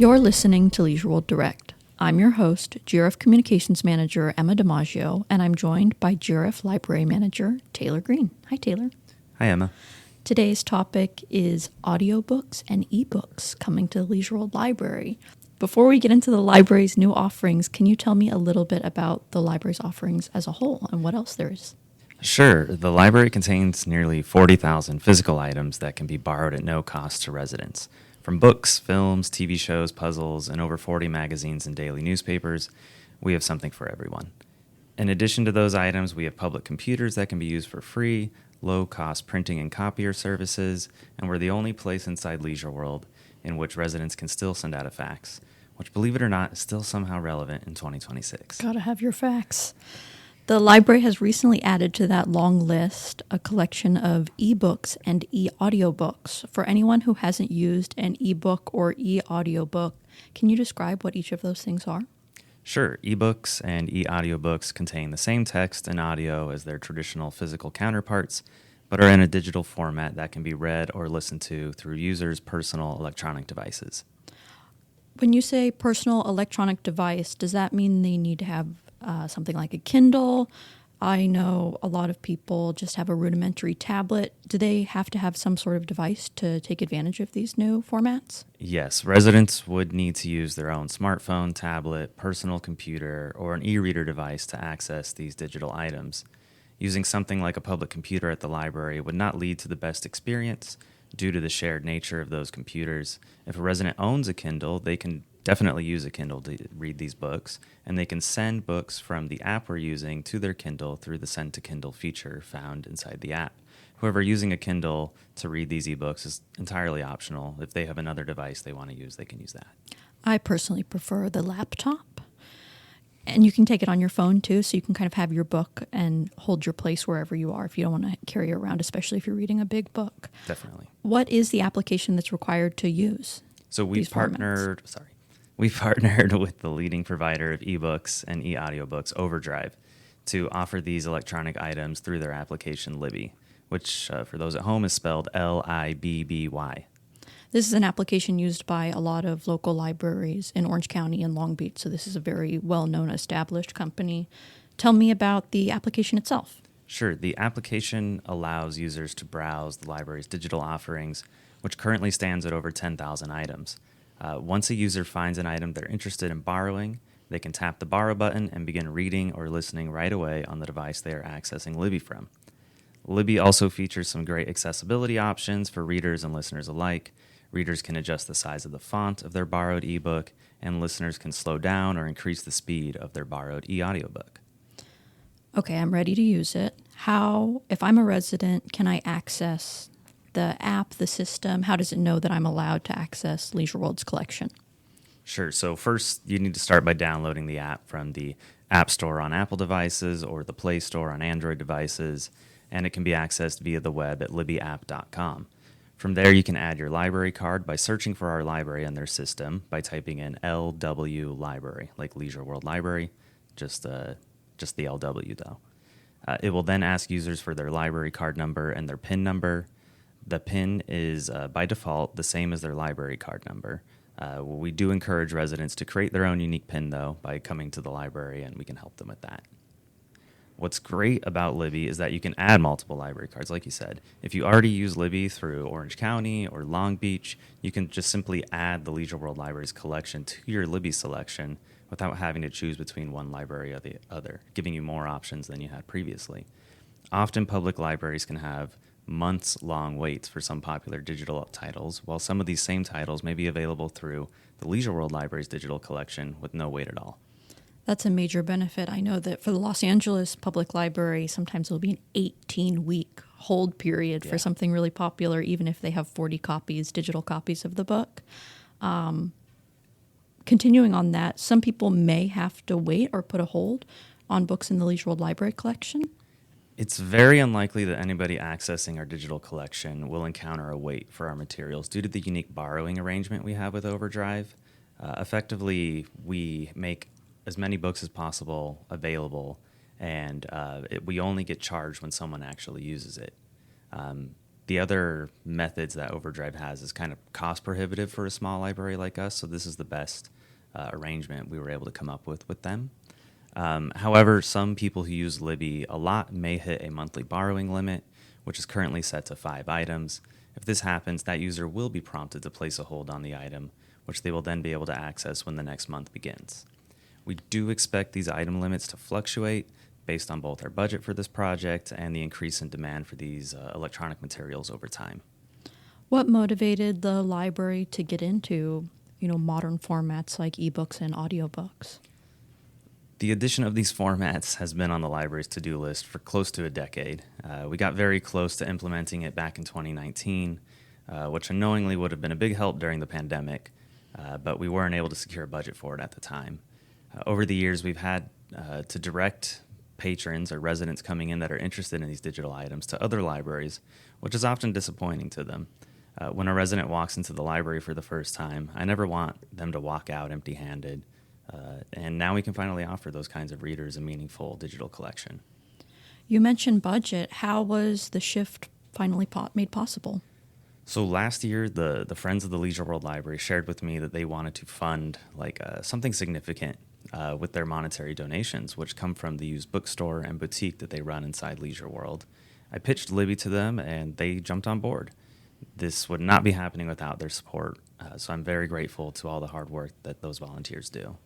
You're listening to Leisure World Direct. I'm your host, GRF Communications Manager Emma DiMaggio, and I'm joined by GRF Library Manager Taylor Greene. Hi, Taylor. Hi, Emma. Today's topic is audiobooks and eBooks coming to the Leisure World Library. Before we get into the library's new offerings, can you tell me a little bit about the library's offerings as a whole and what else there is? Sure. The library contains nearly 40,000 physical items that can be borrowed at no cost to residents. From books, films, TV shows, puzzles, and over 40 magazines and daily newspapers, we have something for everyone. In addition to those items, we have public computers that can be used for free, low-cost printing and copier services, and we're the only place inside Leisure World in which residents can still send out a fax, which, believe it or not, is still somehow relevant in 2026. Gotta have your fax. The library has recently added to that long list a collection of eBooks and eAudiobooks. For anyone who hasn't used an eBook or eAudiobook, can you describe what each of those things are? Sure, eBooks and eAudiobooks contain the same text and audio as their traditional physical counterparts, but are in a digital format that can be read or listened to through users' personal electronic devices. When you say personal electronic device, does that mean they need to have something like a Kindle? I know a lot of people just have a rudimentary tablet. Do they have to have some sort of device to take advantage of these new formats? Yes, residents would need to use their own smartphone, tablet, personal computer, or an e-reader device to access these digital items. Using something like a public computer at the library would not lead to the best experience due to the shared nature of those computers. If a resident owns a Kindle, they can definitely use a Kindle to read these books, and they can send books from the app we're using to their Kindle through the Send to Kindle feature found inside the app. However, using a Kindle to read these ebooks is entirely optional. If they have another device they want to use, they can use that. I personally prefer the laptop. And you can take it on your phone too, so you can kind of have your book and hold your place wherever you are if you don't want to carry it around, especially if you're reading a big book. Definitely. What is the application that's required to use? So we've partnered with the leading provider of ebooks and eAudiobooks, Overdrive, to offer these electronic items through their application Libby, which for those at home is spelled Libby. This is an application used by a lot of local libraries in Orange County and Long Beach, so this is a very well-known, established company. Tell me about the application itself. Sure. The application allows users to browse the library's digital offerings, which currently stands at over 10,000 items. Once a user finds an item they're interested in borrowing, they can tap the borrow button and begin reading or listening right away on the device they are accessing Libby from. Libby also features some great accessibility options for readers and listeners alike. Readers can adjust the size of the font of their borrowed ebook, and listeners can slow down or increase the speed of their borrowed eAudiobook. Okay, I'm ready to use it. How, if I'm a resident, can I access the app, the system? How does it know that I'm allowed to access Leisure World's collection? Sure. So first, you need to start by downloading the app from the App Store on Apple devices or the Play Store on Android devices, and it can be accessed via the web at libbyapp.com. From there, you can add your library card by searching for our library on their system by typing in LW Library, like Leisure World Library, just the LW though. It will then ask users for their library card number and their PIN number. The PIN is by default the same as their library card number. We do encourage residents to create their own unique PIN though by coming to the library, and we can help them with that. What's great about Libby is that you can add multiple library cards, like you said. If you already use Libby through Orange County or Long Beach, you can just simply add the Leisure World Library's collection to your Libby selection without having to choose between one library or the other, giving you more options than you had previously. Often public libraries can have months-long waits for some popular digital titles, while some of these same titles may be available through the Leisure World Library's digital collection with no wait at all. That's a major benefit. I know that for the Los Angeles Public Library, sometimes it'll be an 18-week hold period for something really popular, even if they have 40 copies, digital copies of the book. Continuing on that, some people may have to wait or put a hold on books in the Leisure World Library collection. It's very unlikely that anybody accessing our digital collection will encounter a wait for our materials due to the unique borrowing arrangement we have with Overdrive. Effectively, we make as many books as possible available, and we only get charged when someone actually uses it. The The other methods that Overdrive has is kind of cost prohibitive for a small library like us, so this is the best arrangement we were able to come up with them. However, some people who use Libby a lot may hit a monthly borrowing limit, which is currently set to 5 items. If this happens, that user will be prompted to place a hold on the item, which they will then be able to access when the next month begins. We do expect these item limits to fluctuate based on both our budget for this project and the increase in demand for these electronic materials over time. What motivated the library to get into, modern formats like eBooks and audiobooks? The addition of these formats has been on the library's to-do list for close to a decade. We got very close to implementing it back in 2019, which unknowingly would have been a big help during the pandemic, but we weren't able to secure a budget for it at the time. Over the years, we've had to direct patrons or residents coming in that are interested in these digital items to other libraries, which is often disappointing to them. When a resident walks into the library for the first time, I never want them to walk out empty-handed. And now we can finally offer those kinds of readers a meaningful digital collection. You mentioned budget. How was the shift finally made possible? So last year, the Friends of the Leisure World Library shared with me that they wanted to fund something significant with their monetary donations, which come from the used bookstore and boutique that they run inside Leisure World. I pitched Libby to them, and they jumped on board. This would not be happening without their support, so I'm very grateful to all the hard work that those volunteers do.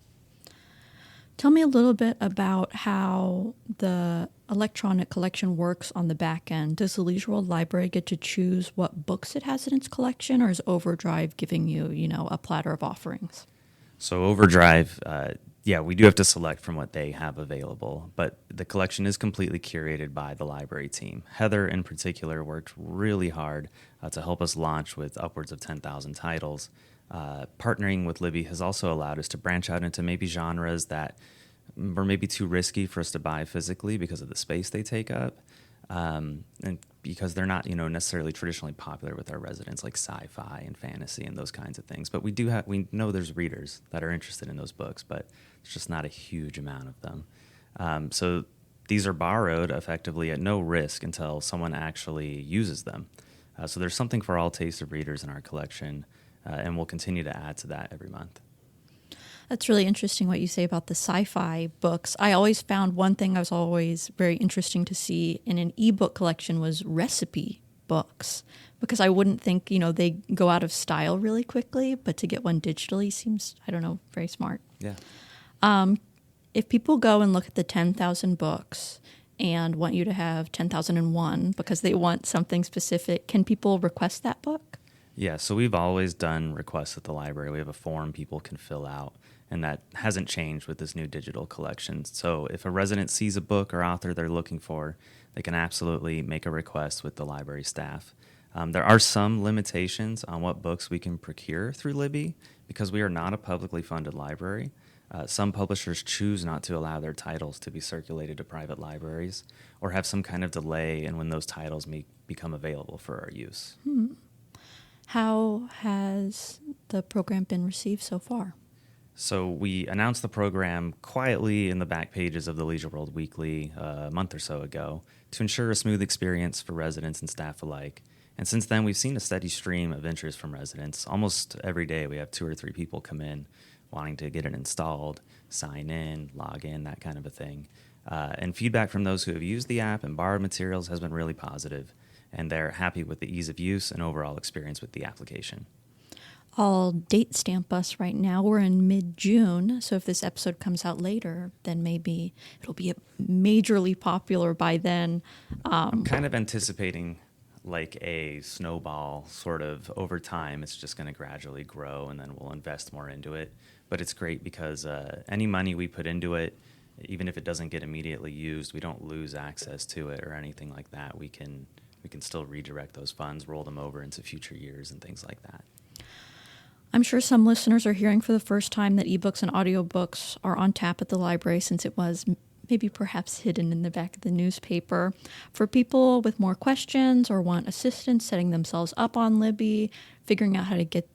Tell me a little bit about how the electronic collection works on the back end. Does the Leisure World Library get to choose what books it has in its collection, or is Overdrive giving you, a platter of offerings? So Overdrive, we do have to select from what they have available, but the collection is completely curated by the library team. Heather, in particular, worked really hard to help us launch with upwards of 10,000 titles. Partnering with Libby has also allowed us to branch out into maybe genres that were maybe too risky for us to buy physically because of the space they take up, and because they're not, necessarily traditionally popular with our residents, like sci-fi and fantasy and those kinds of things. But we know there's readers that are interested in those books, but it's just not a huge amount of them. So these are borrowed effectively at no risk until someone actually uses them. So there's something for all tastes of readers in our collection. And we'll continue to add to that every month. That's really interesting what you say about the sci-fi books. I always found one thing I was always very interesting to see in an ebook collection was recipe books, because I wouldn't think, they go out of style really quickly, but to get one digitally seems, very smart. Yeah. If people go and look at the 10,000 books and want you to have 10,001 because they want something specific, can people request that book? Yeah, so we've always done requests at the library. We have a form people can fill out, and that hasn't changed with this new digital collection. So if a resident sees a book or author they're looking for, they can absolutely make a request with the library staff. There are some limitations on what books we can procure through Libby because we are not a publicly funded library. Some publishers choose not to allow their titles to be circulated to private libraries or have some kind of delay in when those titles may become available for our use. How has the program been received so far? So we announced the program quietly in the back pages of the Leisure World Weekly a month or so ago to ensure a smooth experience for residents and staff alike. And since then, we've seen a steady stream of interest from residents. Almost every day, we have 2 or 3 people come in wanting to get it installed, sign in, log in, that kind of a thing. And feedback from those who have used the app and borrowed materials has been really positive, and they're happy with the ease of use and overall experience with the application. I'll date stamp us right now. We're in mid-June, so if this episode comes out later, then maybe it'll be majorly popular by then. I'm kind of anticipating like a snowball sort of over time. It's just going to gradually grow, and then we'll invest more into it. But it's great because any money we put into it, even if it doesn't get immediately used, we don't lose access to it or anything like that. We can still redirect those funds, roll them over into future years and things like that. I'm sure some listeners are hearing for the first time that eBooks and audiobooks are on tap at the library, since it was maybe perhaps hidden in the back of the newspaper. For people with more questions or want assistance setting themselves up on Libby, figuring out how to get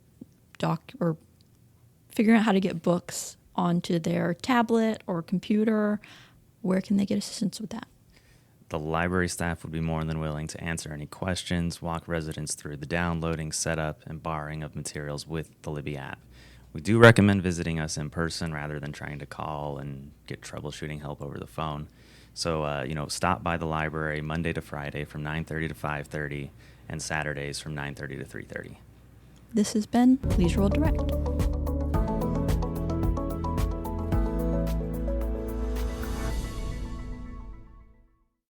books onto their tablet or computer, where can they get assistance with that? The library staff would be more than willing to answer any questions, walk residents through the downloading, setup, and borrowing of materials with the Libby app. We do recommend visiting us in person rather than trying to call and get troubleshooting help over the phone. So, stop by the library Monday to Friday from 9:30 to 5:30 and Saturdays from 9:30 to 3:30. This has been Please Roll Direct.